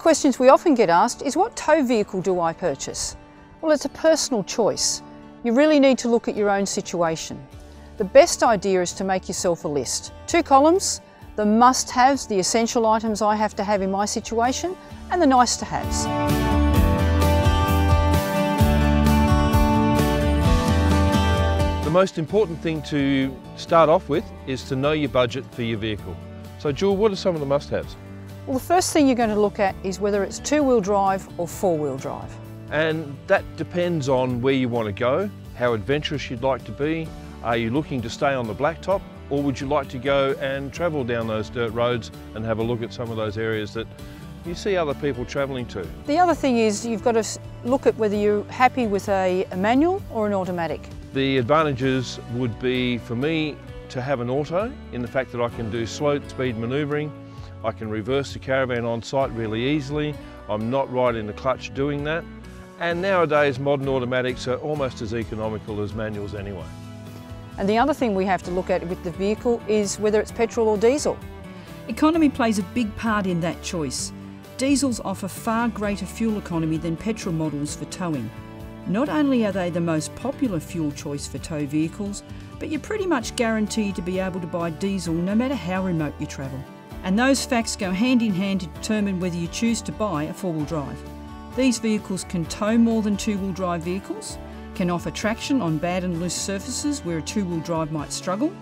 questions we often get asked is, what tow vehicle do I purchase? Well, it's a personal choice. You really need to look at your own situation. The best idea is to make yourself a list. 2 columns, the must-haves, the essential items I have to have in my situation, and the nice-to-haves. The most important thing to start off with is to know your budget for your vehicle. So Jewel, what are some of the must-haves? Well, the first thing you're going to look at is whether it's 2-wheel drive or 4-wheel drive. And that depends on where you want to go, how adventurous you'd like to be. Are you looking to stay on the blacktop, or would you like to go and travel down those dirt roads and have a look at some of those areas that you see other people travelling to? The other thing is you've got to look at whether you're happy with a manual or an automatic. The advantages would be for me to have an auto, in the fact that I can do slow speed manoeuvring, I can reverse the Caravan on site really easily, I'm not right in the clutch doing that, and nowadays modern automatics are almost as economical as manuals anyway. And the other thing we have to look at with the vehicle is whether it's petrol or diesel. Economy plays a big part in that choice. Diesels offer far greater fuel economy than petrol models for towing. Not only are they the most popular fuel choice for tow vehicles, but you're pretty much guaranteed to be able to buy diesel no matter how remote you travel. And those facts go hand in hand to determine whether you choose to buy a 4-wheel drive. These vehicles can tow more than 2-wheel drive vehicles, can offer traction on bad and loose surfaces where a 2-wheel drive might struggle,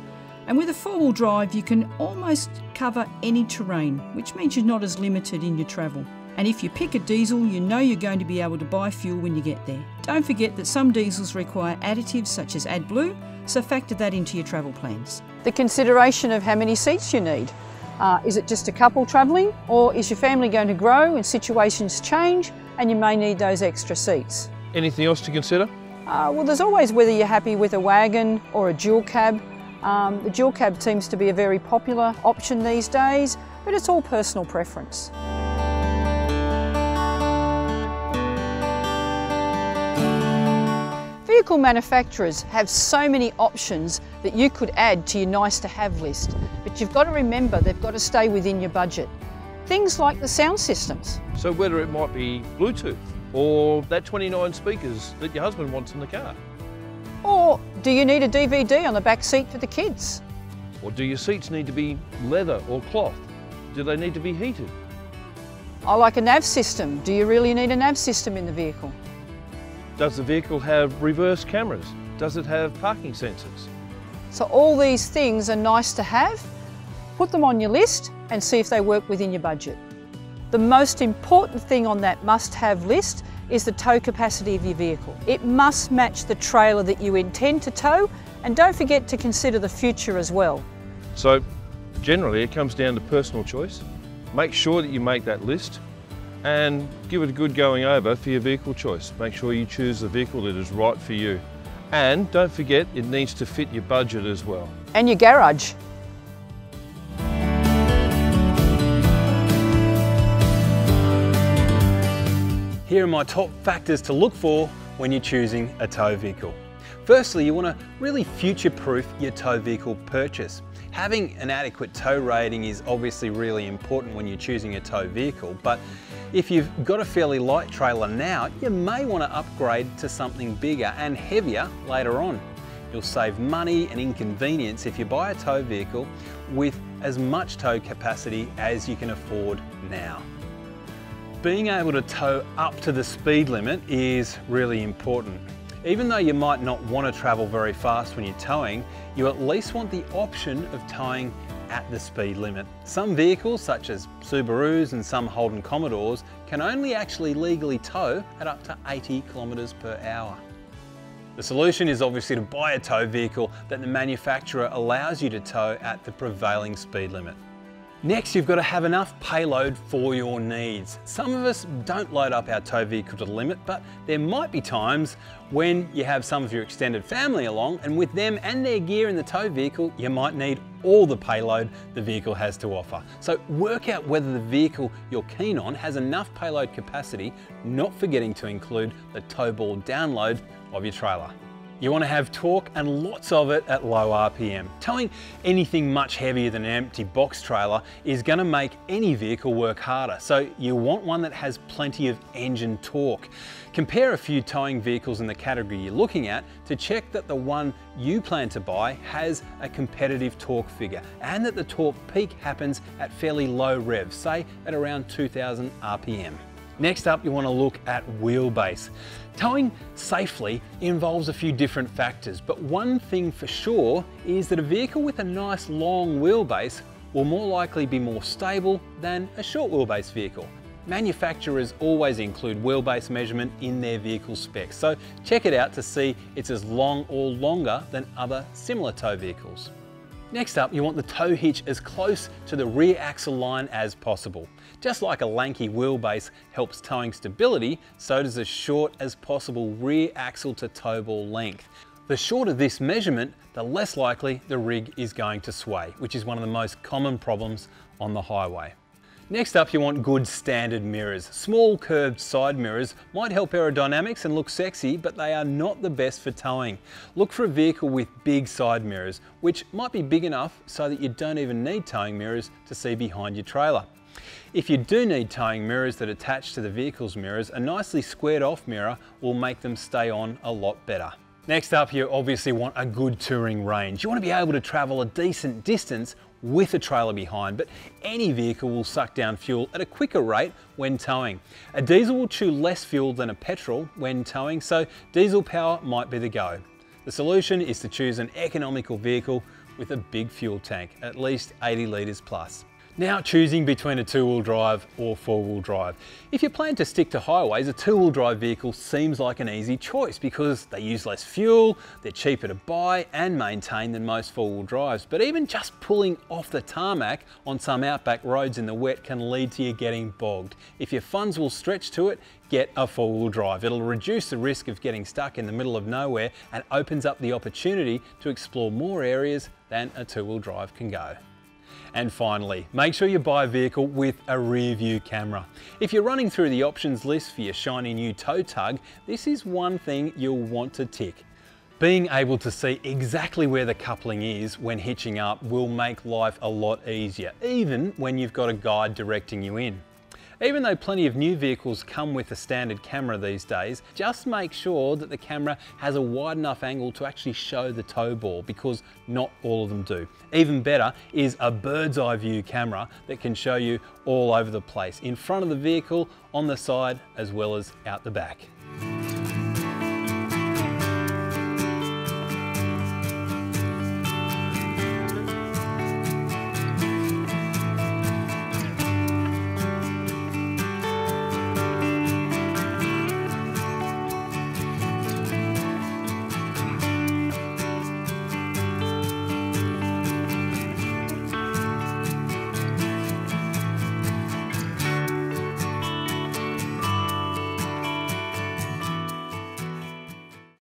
and with a 4-wheel drive you can almost cover any terrain, which means you're not as limited in your travel. And if you pick a diesel, you know you're going to be able to buy fuel when you get there. Don't forget that some diesels require additives such as AdBlue, so factor that into your travel plans. The consideration of how many seats you need. Is it just a couple travelling, or is your family going to grow and situations change and you may need those extra seats? Anything else to consider? Well, there's always whether you're happy with a wagon or a dual cab. The dual cab seems to be a very popular option these days, but it's all personal preference. Vehicle manufacturers have so many options that you could add to your nice-to-have list, but you've got to remember they've got to stay within your budget. Things like the sound systems. So whether it might be Bluetooth or that 29 speakers that your husband wants in the car. Or do you need a DVD on the back seat for the kids? Or do your seats need to be leather or cloth? Do they need to be heated? I like a nav system. Do you really need a nav system in the vehicle? Does the vehicle have reverse cameras? Does it have parking sensors? So all these things are nice to have. Put them on your list and see if they work within your budget. The most important thing on that must-have list is the tow capacity of your vehicle. It must match the trailer that you intend to tow, and don't forget to consider the future as well. So generally it comes down to personal choice. Make sure that you make that list and give it a good going over for your vehicle choice. Make sure you choose the vehicle that is right for you. And don't forget, it needs to fit your budget as well. And your garage. Here are my top factors to look for when you're choosing a tow vehicle. Firstly, you want to really future-proof your tow vehicle purchase. Having an adequate tow rating is obviously really important when you're choosing a tow vehicle, but if you've got a fairly light trailer now, you may want to upgrade to something bigger and heavier later on. You'll save money and inconvenience if you buy a tow vehicle with as much tow capacity as you can afford now. Being able to tow up to the speed limit is really important. Even though you might not want to travel very fast when you're towing, you at least want the option of towing at the speed limit. Some vehicles, such as Subarus and some Holden Commodores, can only actually legally tow at up to 80 kilometers per hour. The solution is obviously to buy a tow vehicle that the manufacturer allows you to tow at the prevailing speed limit. Next, you've got to have enough payload for your needs. Some of us don't load up our tow vehicle to the limit, but there might be times when you have some of your extended family along, and with them and their gear in the tow vehicle, you might need all the payload the vehicle has to offer. So work out whether the vehicle you're keen on has enough payload capacity, not forgetting to include the tow ball download of your trailer. You want to have torque and lots of it at low RPM. Towing anything much heavier than an empty box trailer is going to make any vehicle work harder, so you want one that has plenty of engine torque. Compare a few towing vehicles in the category you're looking at to check that the one you plan to buy has a competitive torque figure and that the torque peak happens at fairly low revs, say at around 2000 RPM. Next up, you want to look at wheelbase. Towing safely involves a few different factors, but one thing for sure is that a vehicle with a nice long wheelbase will more likely be more stable than a short wheelbase vehicle. Manufacturers always include wheelbase measurement in their vehicle specs, so check it out to see it's as long or longer than other similar tow vehicles. Next up, you want the tow hitch as close to the rear axle line as possible. Just like a lanky wheelbase helps towing stability, so does a short as possible rear axle to tow ball length. The shorter this measurement, the less likely the rig is going to sway, which is one of the most common problems on the highway. Next up, you want good standard mirrors. Small curved side mirrors might help aerodynamics and look sexy, but they are not the best for towing. Look for a vehicle with big side mirrors, which might be big enough so that you don't even need towing mirrors to see behind your trailer. If you do need towing mirrors that attach to the vehicle's mirrors, a nicely squared off mirror will make them stay on a lot better. Next up, you obviously want a good touring range. You want to be able to travel a decent distance with a trailer behind, but any vehicle will suck down fuel at a quicker rate when towing. A diesel will chew less fuel than a petrol when towing, so diesel power might be the go. The solution is to choose an economical vehicle with a big fuel tank, at least 80 litres plus. Now, choosing between a two-wheel drive or four-wheel drive. If you plan to stick to highways, a two-wheel drive vehicle seems like an easy choice because they use less fuel, they're cheaper to buy and maintain than most four-wheel drives. But even just pulling off the tarmac on some outback roads in the wet can lead to you getting bogged. If your funds will stretch to it, get a four-wheel drive. It'll reduce the risk of getting stuck in the middle of nowhere and opens up the opportunity to explore more areas than a two-wheel drive can go. And finally, make sure you buy a vehicle with a rear view camera. If you're running through the options list for your shiny new tow tug, this is one thing you'll want to tick. Being able to see exactly where the coupling is when hitching up will make life a lot easier, even when you've got a guide directing you in. Even though plenty of new vehicles come with a standard camera these days, just make sure that the camera has a wide enough angle to actually show the tow ball, because not all of them do. Even better is a bird's eye view camera that can show you all over the place, in front of the vehicle, on the side, as well as out the back.